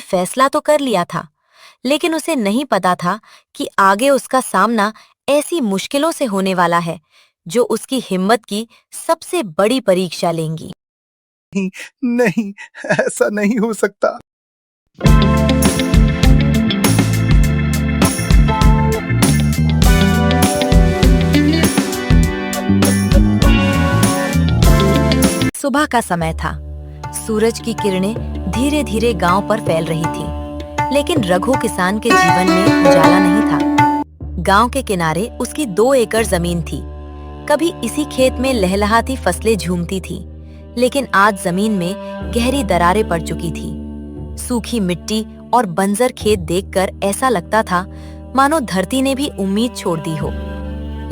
फैसला तो कर लिया था, लेकिन उसे नहीं पता था कि आगे उसका सामना ऐसी मुश्किलों से होने वाला है जो उसकी हिम्मत की सबसे बड़ी परीक्षा लेंगी। नहीं, नहीं, ऐसा नहीं हो सकता। सुबह का समय था। सूरज की किरणें धीरे धीरे गांव पर फैल रही थी, लेकिन रघु किसान के जीवन में उजाला नहीं था। गांव के किनारे उसकी 2 एकड़ जमीन थी। कभी इसी खेत में लहलहाती फसलें झूमती थी, लेकिन आज जमीन में गहरी दरारें पड़ चुकी थी। सूखी मिट्टी और बंजर खेत देखकर ऐसा लगता था मानो धरती ने भी उम्मीद छोड़ दी हो।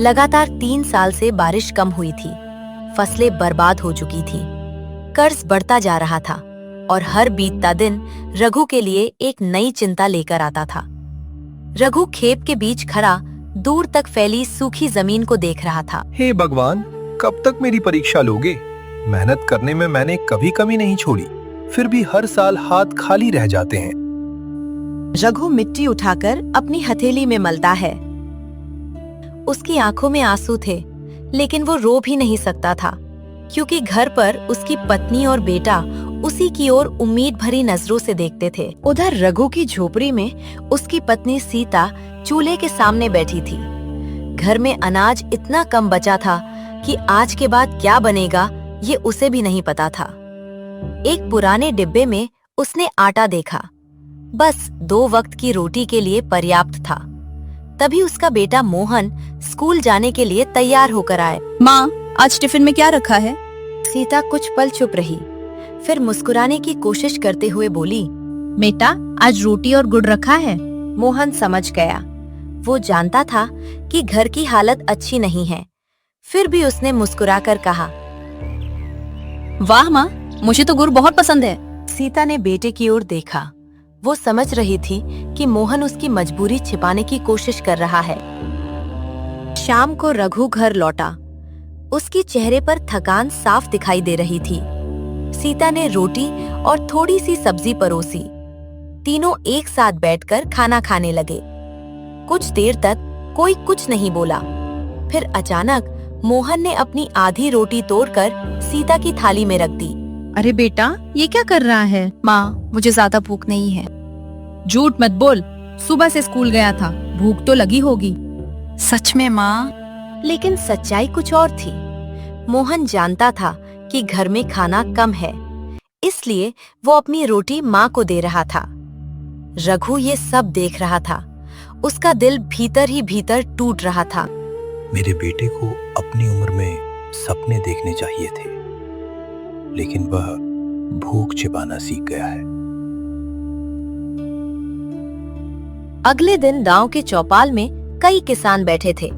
लगातार 3 साल से बारिश कम हुई थी, फसलें बर्बाद हो चुकी थी, कर्ज बढ़ता जा रहा था और हर बीतता दिन रघु के लिए एक नई चिंता लेकर आता था। रघु खेत के बीच खड़ा दूर तक फैली सूखी जमीन को देख रहा था। हे भगवान, कब तक मेरी परीक्षा लोगे? मेहनत करने में मैंने कभी कमी नहीं छोड़ी, फिर भी हर साल हाथ खाली रह जाते हैं। रघु मिट्टी उठाकर अपनी हथेली में मलता है। उसकी आंखों में आंसू थे, लेकिन वो रो भी नहीं सकता था, क्योंकि घर पर उसकी पत्नी और बेटा उसी की ओर उम्मीद भरी नजरों से देखते थे। उधर रघु की झोपड़ी में उसकी पत्नी सीता चूल्हे के सामने बैठी थी। घर में अनाज इतना कम बचा था कि आज के बाद क्या बनेगा ये उसे भी नहीं पता था। एक पुराने डिब्बे में उसने आटा देखा, बस 2 वक्त की रोटी के लिए पर्याप्त था। तभी उसका बेटा मोहन स्कूल जाने के लिए तैयार होकर आए। माँ, आज टिफिन में क्या रखा है? सीता कुछ पल चुप रही, फिर मुस्कुराने की कोशिश करते हुए बोली, बेटा, आज रोटी और गुड़ रखा है। मोहन समझ गया। वो जानता था कि घर की हालत अच्छी नहीं है, फिर भी उसने मुस्कुराकर कहा, वाह माँ, मुझे तो गुड़ बहुत पसंद है। सीता ने बेटे की ओर देखा। वो समझ रही थी कि मोहन उसकी मजबूरी छिपाने की कोशिश कर रहा है। शाम को रघु घर लौटा। उसके चेहरे पर थकान साफ दिखाई दे रही थी। सीता ने रोटी और थोड़ी सी सब्जी परोसी। तीनों एक साथ बैठकर खाना खाने लगे। कुछ देर तक कोई कुछ नहीं बोला। फिर अचानक मोहन ने अपनी आधी रोटी तोड़कर सीता की थाली में रख दी। अरे बेटा, ये क्या कर रहा है? माँ, मुझे ज्यादा भूख नहीं है। झूठ मत बोल, सुबह से स्कूल गया था, भूख तो लगी होगी। सच में माँ? लेकिन सच्चाई कुछ और थी। मोहन जानता था कि घर में खाना कम है, इसलिए वो अपनी रोटी माँ को दे रहा था। रघु ये सब देख रहा था। उसका दिल भीतर ही भीतर टूट रहा था। मेरे बेटे को अपनी उम्र में सपने देखने चाहिए थे, लेकिन वह भूख छिपाना सीख गया है। अगले दिन गांव के चौपाल में कई किसान बैठे थे।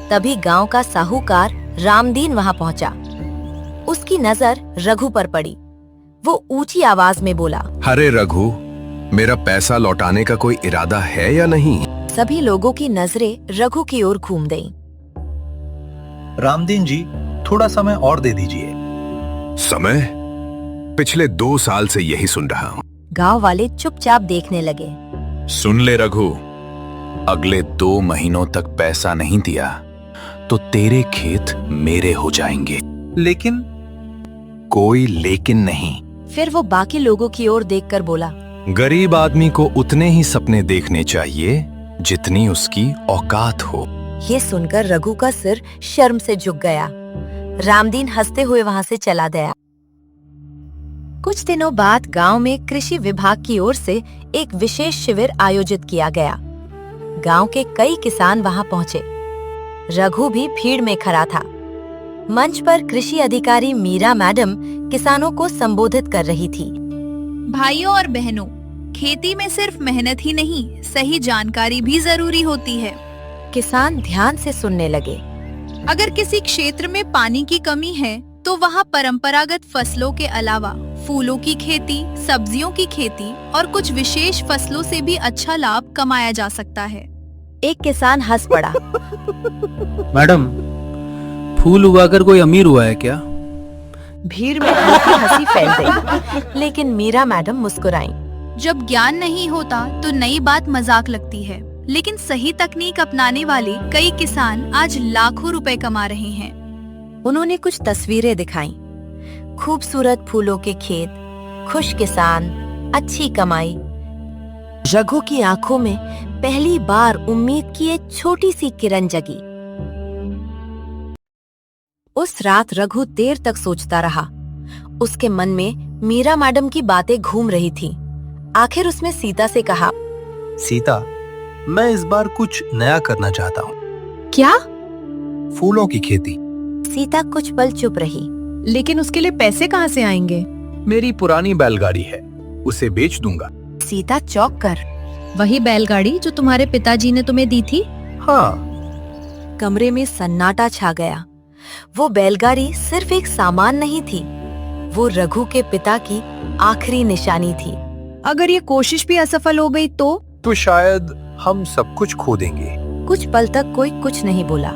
तभी गांव का साहूकार रामदीन वहां पहुंचा। उसकी नजर रघु पर पड़ी। वो ऊंची आवाज में बोला, अरे रघु, मेरा पैसा लौटाने का कोई इरादा है या नहीं? सभी लोगों की नजरें रघु की ओर घूम गईं। रामदीन जी, थोड़ा समय और दे दीजिए। समय? पिछले 2 साल से यही सुन रहा हूँ। गांव वाले चुपचाप देखने लगे। सुन ले रघु, अगले 2 महीनों तक पैसा नहीं दिया तो तेरे खेत मेरे हो जाएंगे। लेकिन कोई लेकिन नहीं। फिर वो बाकी लोगों की ओर देखकर बोला, गरीब आदमी को उतने ही सपने देखने चाहिए जितनी उसकी औकात हो। ये सुनकर रघु का सिर शर्म से झुक गया। रामदीन हंसते हुए वहां से चला गया। कुछ दिनों बाद गांव में कृषि विभाग की ओर से एक विशेष शिविर आयोजित किया गया। गांव के कई किसान वहां पहुंचे। रघु भी भीड़ में खड़ा था। मंच पर कृषि अधिकारी मीरा मैडम किसानों को संबोधित कर रही थी। भाइयों और बहनों, खेती में सिर्फ मेहनत ही नहीं, सही जानकारी भी जरूरी होती है। किसान ध्यान से सुनने लगे। अगर किसी क्षेत्र में पानी की कमी है तो वहाँ परंपरागत फसलों के अलावा फूलों की खेती, सब्जियों की खेती और कुछ विशेष फसलों से भी अच्छा लाभ कमाया जा सकता है। एक किसान हंस पड़ा। मैडम, फूल उगाकर कोई अमीर हुआ है क्या? भीड़ में हल्की हंसी फैल गई, लेकिन मीरा मैडम मुस्कुराईं। जब ज्ञान नहीं होता तो नई बात मजाक लगती है, लेकिन सही तकनीक अपनाने वाले कई किसान आज लाखों रुपए कमा रहे हैं। उन्होंने कुछ तस्वीरें दिखाईं। खूबसूरत फूलों के खेत, खुश किसान, अच्छी कमाई। रघु की आंखों में पहली बार उम्मीद की एक छोटी सी किरण जगी। उस रात रघु देर तक सोचता रहा। उसके मन में मीरा मैडम की बातें घूम रही थीं। आखिर उसने सीता से कहा, सीता, मैं इस बार कुछ नया करना चाहता हूँ। क्या? फूलों की खेती। सीता कुछ पल चुप रही। लेकिन उसके लिए पैसे कहाँ से आएंगे? मेरी पुरानी बैलगाड़ी है, उसे बेच दूंगा। सीता चौंक कर, वही बैलगाड़ी जो तुम्हारे पिताजी ने तुम्हें दी थी? हाँ। कमरे में सन्नाटा छा गया। वो बैलगाड़ी सिर्फ एक सामान नहीं थी, वो रघु के पिता की आखिरी निशानी थी। अगर ये कोशिश भी असफल हो गई तो शायद हम सब कुछ खो देंगे। कुछ पल तक कोई कुछ नहीं बोला।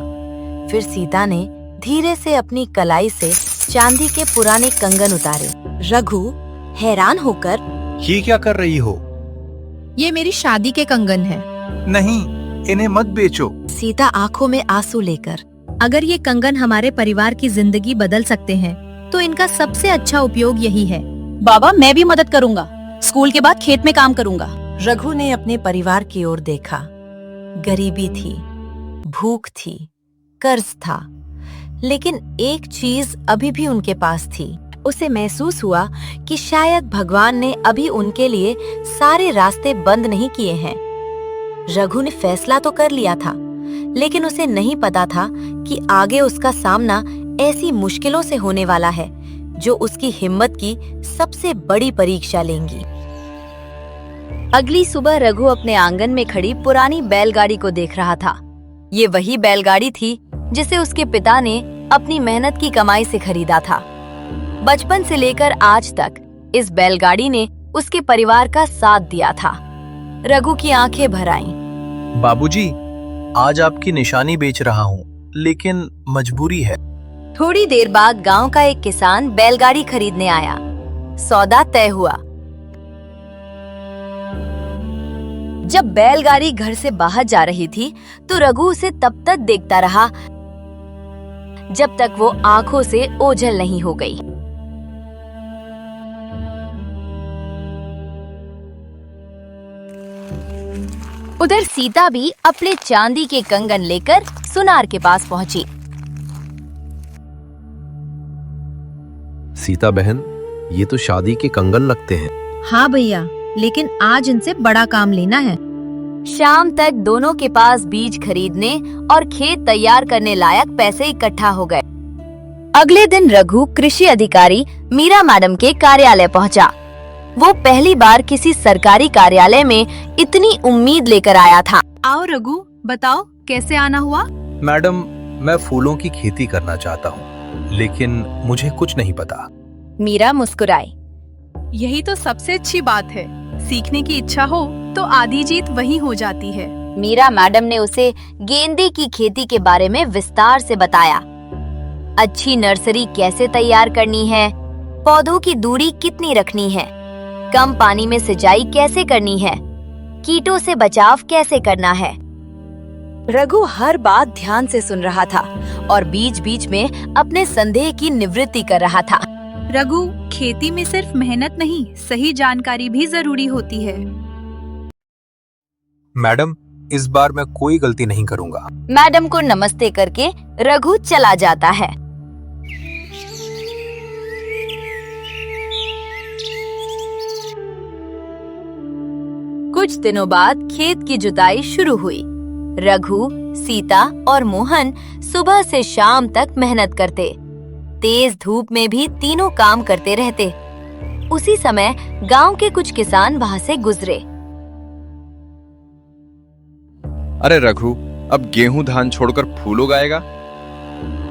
फिर सीता ने धीरे से अपनी कलाई से चांदी के पुराने कंगन उतारे। रघु हैरान होकर, ये क्या कर रही हो? ये मेरी शादी के कंगन है। नहीं, इन्हें मत बेचो। सीता आंखों में आंसू लेकर, अगर ये कंगन हमारे परिवार की जिंदगी बदल सकते हैं तो इनका सबसे अच्छा उपयोग यही है। बाबा, मैं भी मदद करूंगा। स्कूल के बाद खेत में काम करूंगा। रघु ने अपने परिवार की ओर देखा। गरीबी थी, भूख थी, कर्ज था, लेकिन एक चीज अभी भी उनके पास थी। उसे महसूस हुआ कि शायद भगवान ने अभी उनके लिए सारे रास्ते बंद नहीं किए हैं। रघु ने फैसला तो कर लिया था, लेकिन उसे नहीं पता था कि आगे उसका सामना ऐसी मुश्किलों से होने वाला है जो उसकी हिम्मत की सबसे बड़ी परीक्षा लेंगी। अगली सुबह रघु अपने आंगन में खड़ी पुरानी बैलगाड़ी को देख रहा था। ये वही बैलगाड़ी थी जिसे उसके पिता ने अपनी मेहनत की कमाई से खरीदा था। बचपन से लेकर आज तक इस बैलगाड़ी ने उसके परिवार का साथ दिया था। रघु की आंखें भर आईं। बाबूजी, आज आपकी निशानी बेच रहा हूँ, लेकिन मजबूरी है। थोड़ी देर बाद गांव का एक किसान बैलगाड़ी खरीदने आया। सौदा तय हुआ। जब बैलगाड़ी घर से बाहर जा रही थी तो रघु उसे तब तक देखता रहा जब तक वो आंखों से ओझल नहीं हो गई। उधर सीता भी अपने चांदी के कंगन लेकर सुनार के पास पहुंची। सीता बहन, ये तो शादी के कंगन लगते हैं। हाँ भैया, लेकिन आज इनसे बड़ा काम लेना है। शाम तक दोनों के पास बीज खरीदने और खेत तैयार करने लायक पैसे इकट्ठा हो गए। अगले दिन रघु कृषि अधिकारी मीरा मैडम के कार्यालय पहुंचा। वो पहली बार किसी सरकारी कार्यालय में इतनी उम्मीद लेकर आया था। आओ रघु, बताओ कैसे आना हुआ? मैडम, मैं फूलों की खेती करना चाहता हूँ, लेकिन मुझे कुछ नहीं पता। मीरा मुस्कुराई। यही तो सबसे अच्छी बात है। सीखने की इच्छा हो तो आधी जीत वही हो जाती है। मीरा मैडम ने उसे गेंदे की खेती के बारे में विस्तार से बताया। अच्छी नर्सरी कैसे तैयार करनी है, पौधों की दूरी कितनी रखनी है, कम पानी में सिंचाई कैसे करनी है, कीटों से बचाव कैसे करना है। रघु हर बात ध्यान से सुन रहा था और बीच बीच में अपने संदेह की निवृत्ति कर रहा था। रघु, खेती में सिर्फ मेहनत नहीं, सही जानकारी भी जरूरी होती है। मैडम, इस बार मैं कोई गलती नहीं करूंगा। मैडम को नमस्ते करके रघु चला जाता है। कुछ दिनों बाद खेत की जुताई शुरू हुई। रघु, सीता और मोहन सुबह से शाम तक मेहनत करते। तेज धूप में भी तीनों काम करते रहते। उसी समय गांव के कुछ किसान वहां से गुजरे। अरे रघु, अब गेहूं धान छोड़कर फूल उगाएगा?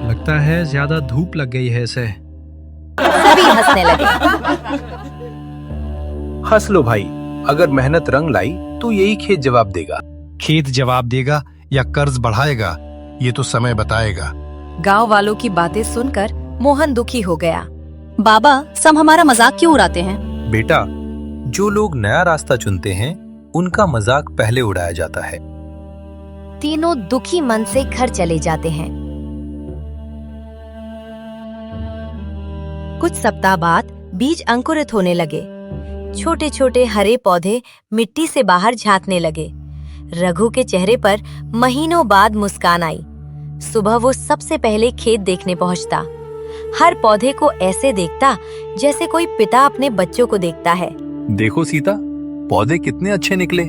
लगता है ज्यादा धूप लग गई है इसे। सभी हंसने लगे। हंस लो भाई, अगर मेहनत रंग लाई तो यही खेत जवाब देगा। खेत जवाब देगा या कर्ज बढ़ाएगा, ये तो समय बताएगा। गांव वालों की बातें सुनकर मोहन दुखी हो गया। बाबा, सब हमारा मजाक क्यों उड़ाते हैं? बेटा, जो लोग नया रास्ता चुनते हैं उनका मजाक पहले उड़ाया जाता है। तीनों दुखी मन से घर चले जाते हैं। कुछ सप्ताह बाद बीज अंकुरित होने लगे। छोटे छोटे हरे पौधे मिट्टी से बाहर झांकने लगे। रघु के चेहरे पर महीनों बाद मुस्कान आई। सुबह वो सबसे पहले खेत देखने पहुंचता। हर पौधे को ऐसे देखता जैसे कोई पिता अपने बच्चों को देखता है। देखो सीता, पौधे कितने अच्छे निकले।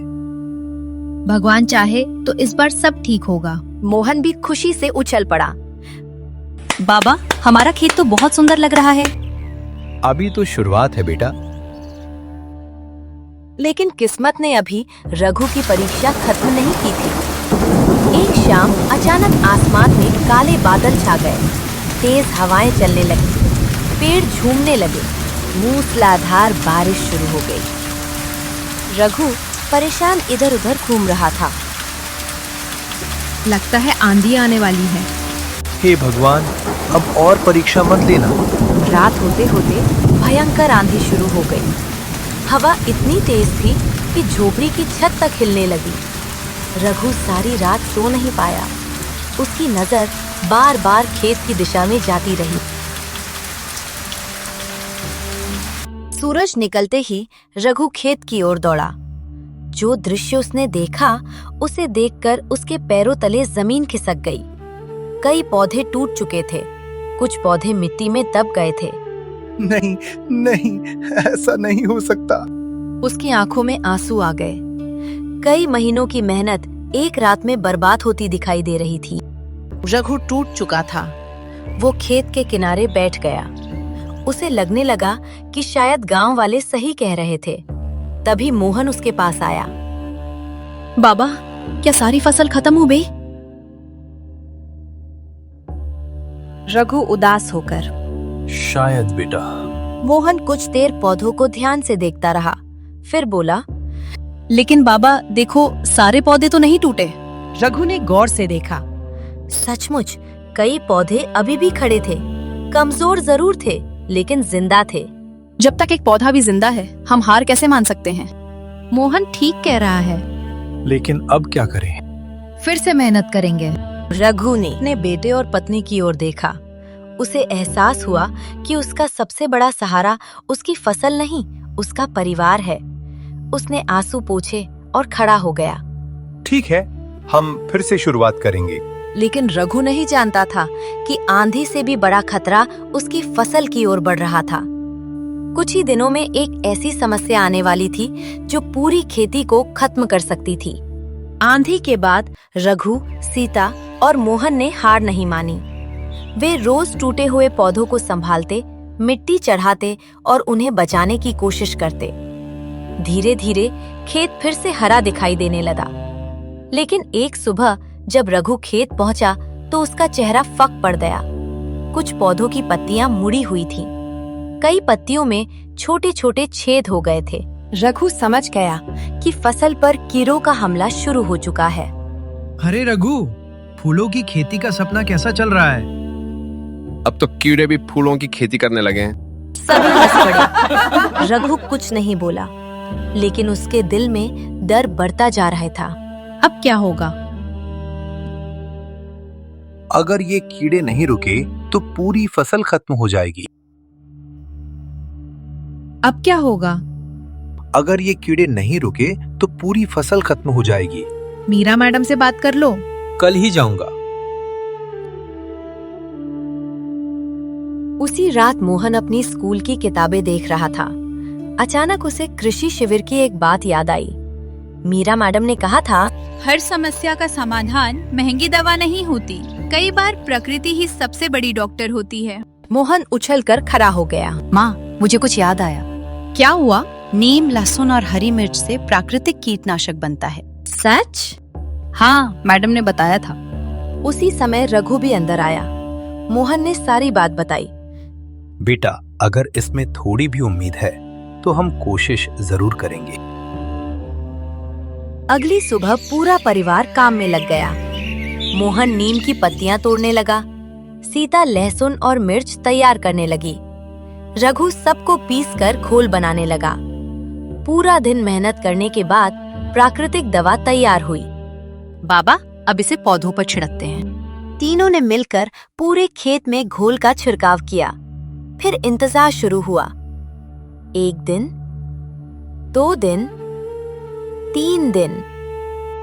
भगवान चाहे तो इस बार सब ठीक होगा। मोहन भी खुशी से उछल पड़ा। बाबा, हमारा खेत तो बहुत सुंदर लग रहा है। अभी तो शुरुआत है बेटा। लेकिन किस्मत ने अभी रघु की परीक्षा खत्म नहीं की थी। एक शाम अचानक आसमान में काले बादल छा गए। तेज हवाएं चलने लगी, पेड़ झूमने लगे, मूसलाधार बारिश शुरू हो गई। रघु परेशान इधर उधर घूम रहा था। लगता है आंधी आने वाली है। हे भगवान, अब और परीक्षा मत लेना। रात होते होते भयंकर आंधी शुरू हो गई। हवा इतनी तेज थी कि झोपड़ी की छत तक हिलने लगी। रघु सारी रात सो नहीं पाया। उसकी नजर बार बार खेत की दिशा में जाती रही। सूरज निकलते ही रघु खेत की ओर दौड़ा। जो दृश्य उसने देखा, उसे देखकर उसके पैरों तले जमीन खिसक गई। कई पौधे टूट चुके थे, कुछ पौधे मिट्टी में दब गए थे। नहीं नहीं, ऐसा नहीं हो सकता। उसकी आंखों में आंसू आ गए। कई महीनों की मेहनत एक रात में बर्बाद होती दिखाई दे रही थी। रघु टूट चुका था। वो खेत के किनारे बैठ गया। उसे लगने लगा कि शायद गांव वाले सही कह रहे थे। तभी मोहन उसके पास आया। बाबा, क्या सारी फसल खत्म हो गई? रघु उदास होकर। शायद बेटा। मोहन कुछ देर पौधों को ध्यान से देखता रहा, फिर बोला, लेकिन बाबा देखो, सारे पौधे तो नहीं टूटे। रघु ने गौर से देखा। सचमुच कई पौधे अभी भी खड़े थे। कमजोर जरूर थे, लेकिन जिंदा थे। जब तक एक पौधा भी जिंदा है, हम हार कैसे मान सकते हैं? मोहन ठीक कह रहा है। लेकिन अब क्या करें? फिर से मेहनत करेंगे। रघु ने अपने बेटे और पत्नी की ओर देखा। उसे एहसास हुआ कि उसका सबसे बड़ा सहारा उसकी फसल नहीं, उसका परिवार है। उसने आंसू पोंछे और खड़ा हो गया। ठीक है, हम फिर से शुरुआत करेंगे। लेकिन रघु नहीं जानता था कि आंधी से भी बड़ा खतरा उसकी फसल की ओर बढ़ रहा था। कुछ ही दिनों में एक ऐसी समस्या आने वाली थी जो पूरी खेती को खत्म कर सकती थी। आंधी के बाद रघु, सीता और मोहन ने हार नहीं मानी। वे रोज टूटे हुए पौधों को संभालते, मिट्टी चढ़ाते और उन्हें बचाने की कोशिश करते। धीरे धीरे खेत फिर से हरा दिखाई देने लगा। लेकिन एक सुबह जब रघु खेत पहुंचा तो उसका चेहरा फक पड़ गया। कुछ पौधों की पत्तियां मुड़ी हुई थीं। कई पत्तियों में छोटे छोटे छेद हो गए थे। रघु समझ गया कि फसल पर कीड़ों का हमला शुरू हो चुका है। अरे रघु, फूलों की खेती का सपना कैसा चल रहा है? अब तो कीड़े भी फूलों की खेती करने लगे हैं। सभी हंस पड़े। रघु कुछ नहीं बोला, लेकिन उसके दिल में डर बढ़ता जा रहा था। अब क्या होगा? अगर ये कीड़े नहीं रुके तो पूरी फसल खत्म हो जाएगी। अब क्या होगा? अगर ये कीड़े नहीं रुके तो पूरी फसल खत्म हो जाएगी। मीरा मैडम से बात कर लो। कल ही जाऊंगा। उसी रात मोहन अपनी स्कूल की किताबें देख रहा था। अचानक उसे कृषि शिविर की एक बात याद आई। मीरा मैडम ने कहा था, हर समस्या का समाधान महंगी दवा नहीं होती, कई बार प्रकृति ही सबसे बड़ी डॉक्टर होती है। मोहन उछलकर खड़ा हो गया। माँ, मुझे कुछ याद आया। क्या हुआ? नीम, लहसुन और हरी मिर्च से प्राकृतिक कीटनाशक बनता है। सच? हाँ, मैडम ने बताया था। उसी समय रघु भी अंदर आया। मोहन ने सारी बात बताई। बेटा, अगर इसमें थोड़ी भी उम्मीद है तो हम कोशिश जरूर करेंगे। अगली सुबह पूरा परिवार काम में लग गया। मोहन नीम की पत्तियां तोड़ने लगा। सीता लहसुन और मिर्च तैयार करने लगी। रघु सबको पीसकर घोल बनाने लगा। पूरा दिन मेहनत करने के बाद प्राकृतिक दवा तैयार हुई। बाबा, अब इसे पौधों पर छिड़कते हैं। तीनों ने मिलकर पूरे खेत में घोल का छिड़काव किया। फिर इंतजार शुरू हुआ। 1 दिन, 2 दिन, 3 दिन।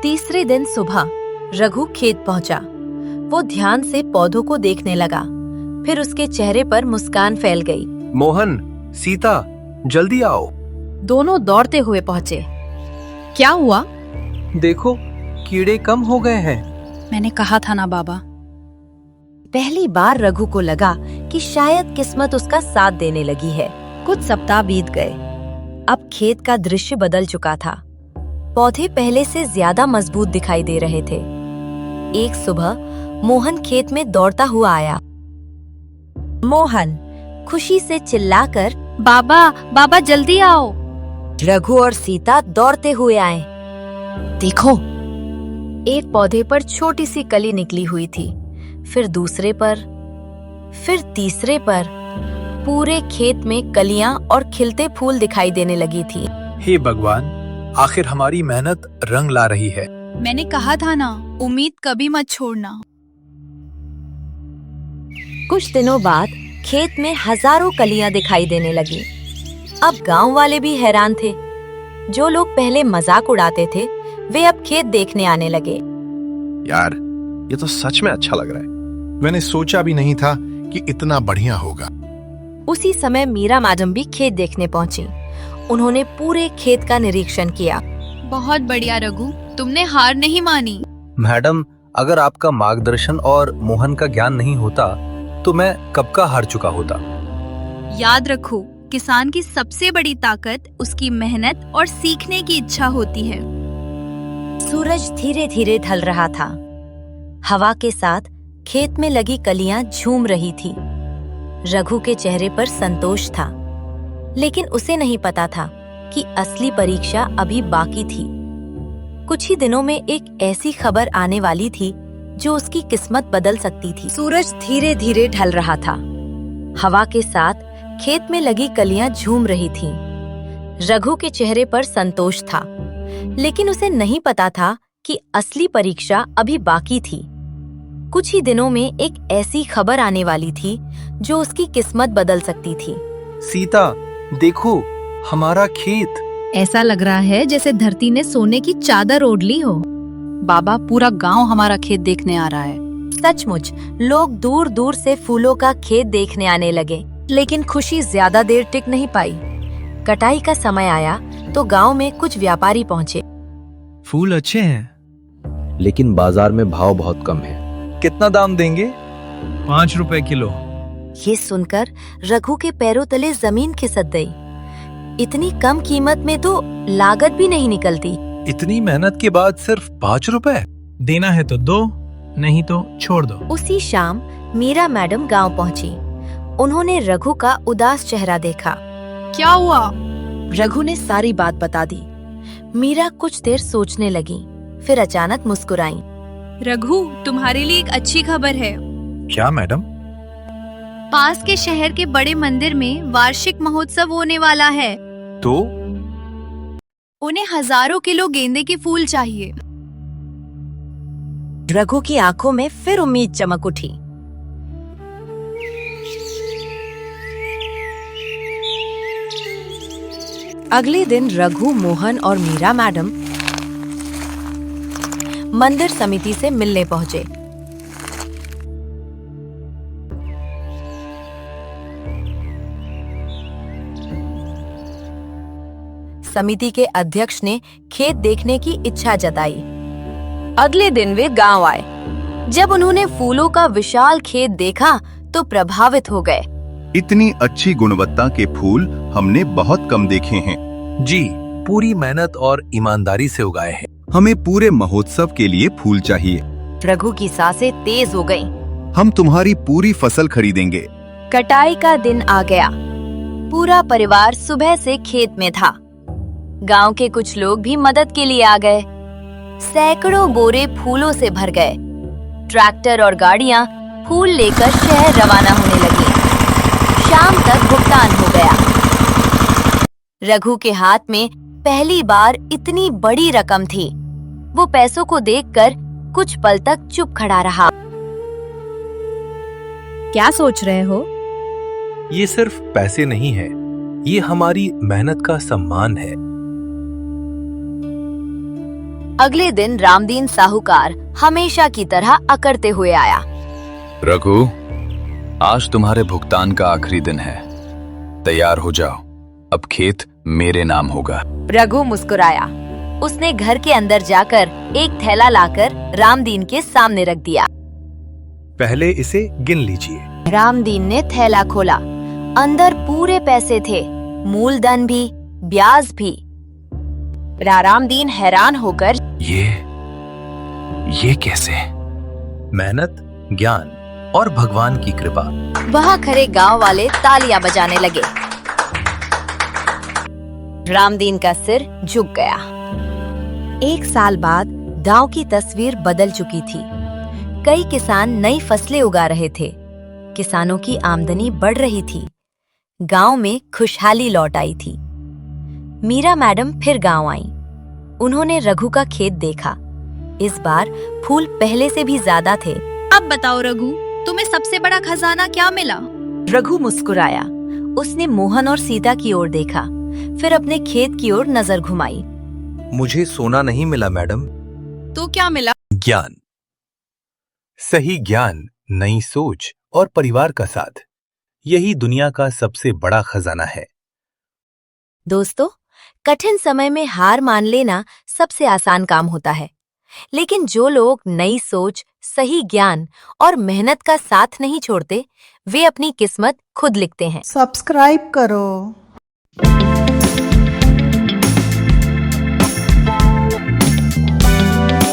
तीसरे दिन सुबह रघु खेत पहुंचा। वो ध्यान से पौधों को देखने लगा। फिर उसके चेहरे पर मुस्कान फैल गई। मोहन, सीता, जल्दी आओ। दोनों दौड़ते हुए पहुंचे। क्या हुआ? देखो, कीड़े कम हो गए हैं। मैंने कहा था ना बाबा। पहली बार रघु को लगा कि शायद किस्मत उसका साथ देने लगी है। कुछ सप्ताह बीत गए। अब खेत का दृश्य बदल चुका था। पौधे पहले से ज्यादा मजबूत दिखाई दे रहे थे। एक सुबह मोहन खेत में दौड़ता हुआ आया। मोहन खुशी से चिल्लाकर, बाबा, बाबा जल्दी आओ। रघु और सीता दौड़ते हुए आए। देखो, एक पौधे पर छोटी सी कली निकली हुई थी, फिर दूसरे पर, फिर तीसरे पर। पूरे खेत में कलियां और खिलते फूल दिखाई देने लगी थी। हे भगवान, आखिर हमारी मेहनत रंग ला रही है। मैंने कहा था ना, उम्मीद कभी मत छोड़ना। कुछ दिनों बाद खेत में हजारों कलियां दिखाई देने लगी। अब गांव वाले भी हैरान थे। जो लोग पहले मजाक उड़ाते थे, वे अब खेत देखने आने लगे। यार, ये तो सच में अच्छा लग रहा है। मैंने सोचा भी नहीं था कि इतना बढ़िया होगा। उसी समय मीरा मैडम भी खेत देखने पहुंची। उन्होंने पूरे खेत का निरीक्षण किया। बहुत बढ़िया रघु, तुमने हार नहीं मानी। मैडम, अगर आपका मार्गदर्शन और मोहन का ज्ञान नहीं होता तो मैं कब का हार चुका होता। याद रखो, किसान की सबसे बड़ी ताकत उसकी मेहनत और सीखने की इच्छा होती है। सूरज धीरे धीरे ढल रहा था। हवा के साथ खेत में लगी कलियां झूम रही थी। रघु के चेहरे पर संतोष था, लेकिन उसे नहीं पता था कि असली परीक्षा अभी बाकी थी। कुछ ही दिनों में एक ऐसी खबर आने वाली थी जो उसकी किस्मत बदल सकती थी। सूरज धीरे धीरे ढल रहा था। हवा के साथ खेत में लगी कलियां झूम रही थीं। रघु के चेहरे पर संतोष था, लेकिन उसे नहीं पता था कि असली परीक्षा अभी बाकी थी। कुछ ही दिनों में एक ऐसी खबर आने वाली थी जो उसकी किस्मत बदल सकती थी। सीता, देखो, हमारा खेत। ऐसा लग रहा है जैसे धरती ने सोने की चादर ओढ़ ली हो। बाबा, पूरा गांव हमारा खेत देखने आ रहा है। सचमुच लोग दूर दूर से फूलों का खेत देखने आने लगे, लेकिन खुशी ज्यादा देर टिक नहीं पाई। कटाई का समय आया तो गांव में कुछ व्यापारी पहुंचे। फूल अच्छे हैं, लेकिन बाजार में भाव बहुत कम है। कितना दाम देंगे? 5 रुपए किलो। ये सुनकर रघु के पैरों तले जमीन खिसक गई। इतनी कम कीमत में तो लागत भी नहीं निकलती। इतनी मेहनत के बाद सिर्फ 5 रुपए? देना है तो दो, नहीं तो छोड़ दो। उसी शाम मीरा मैडम गांव पहुंची। उन्होंने रघु का उदास चेहरा देखा। क्या हुआ? रघु ने सारी बात बता दी। मीरा कुछ देर सोचने लगी, फिर अचानक मुस्कुराई। रघु, तुम्हारे लिए एक अच्छी खबर है। क्या मैडम? पास के शहर के बड़े मंदिर में वार्षिक महोत्सव होने वाला है। तो उन्हें हजारों किलो गेंदे के फूल चाहिए। रघु की आंखों में फिर उम्मीद चमक उठी। अगले दिन रघु, मोहन और मीरा मैडम मंदिर समिति से मिलने पहुंचे। समिति के अध्यक्ष ने खेत देखने की इच्छा जताई। अगले दिन वे गांव आए। जब उन्होंने फूलों का विशाल खेत देखा तो प्रभावित हो गए। इतनी अच्छी गुणवत्ता के फूल हमने बहुत कम देखे हैं। जी, पूरी मेहनत और ईमानदारी से उगाए हैं। हमें पूरे महोत्सव के लिए फूल चाहिए। रघु की सांसें तेज हो गईं। हम तुम्हारी पूरी फसल खरीदेंगे। कटाई का दिन आ गया। पूरा परिवार सुबह से खेत में था। गांव के कुछ लोग भी मदद के लिए आ गए। सैकड़ों बोरे फूलों से भर गए। ट्रैक्टर और गाड़ियां फूल लेकर शहर रवाना होने लगी। शाम तक भुगतान हो गया। रघु के हाथ में पहली बार इतनी बड़ी रकम थी। वो पैसों को देखकर कुछ पल तक चुप खड़ा रहा। क्या सोच रहे हो? ये सिर्फ पैसे नहीं है, ये हमारी मेहनत का सम्मान है। अगले दिन रामदीन साहूकार हमेशा की तरह अकड़ते हुए आया। रघु, आज तुम्हारे भुगतान का आखिरी दिन है। तैयार हो जाओ, अब खेत मेरे नाम होगा। रघु मुस्कुराया। उसने घर के अंदर जाकर एक थैला लाकर रामदीन के सामने रख दिया। पहले इसे गिन लीजिए। रामदीन ने थैला खोला। अंदर पूरे पैसे थे, मूलधन भी, ब्याज भी। रामदीन हैरान होकर ये कैसे? मेहनत, ज्ञान और भगवान की कृपा। वहाँ खड़े गांव वाले तालियां बजाने लगे। रामदीन का सिर झुक गया। 1 साल बाद गांव की तस्वीर बदल चुकी थी। कई किसान नई फसलें उगा रहे थे। किसानों की आमदनी बढ़ रही थी। गांव में खुशहाली लौट आई थी। मीरा मैडम फिर गांव आई। उन्होंने रघु का खेत देखा। इस बार फूल पहले से भी ज्यादा थे। अब बताओ रघु, तुम्हें सबसे बड़ा खजाना क्या मिला? रघु मुस्कुराया। उसने मोहन और सीता की ओर देखा, फिर अपने खेत की ओर नजर घुमाई। मुझे सोना नहीं मिला मैडम। तो क्या मिला? ज्ञान। सही ज्ञान, नई सोच और परिवार का साथ, यही दुनिया का सबसे बड़ा खजाना है। दोस्तों, कठिन समय में हार मान लेना सबसे आसान काम होता है, लेकिन जो लोग नई सोच, सही ज्ञान और मेहनत का साथ नहीं छोड़ते, वे अपनी किस्मत खुद लिखते हैं। सब्सक्राइब करो।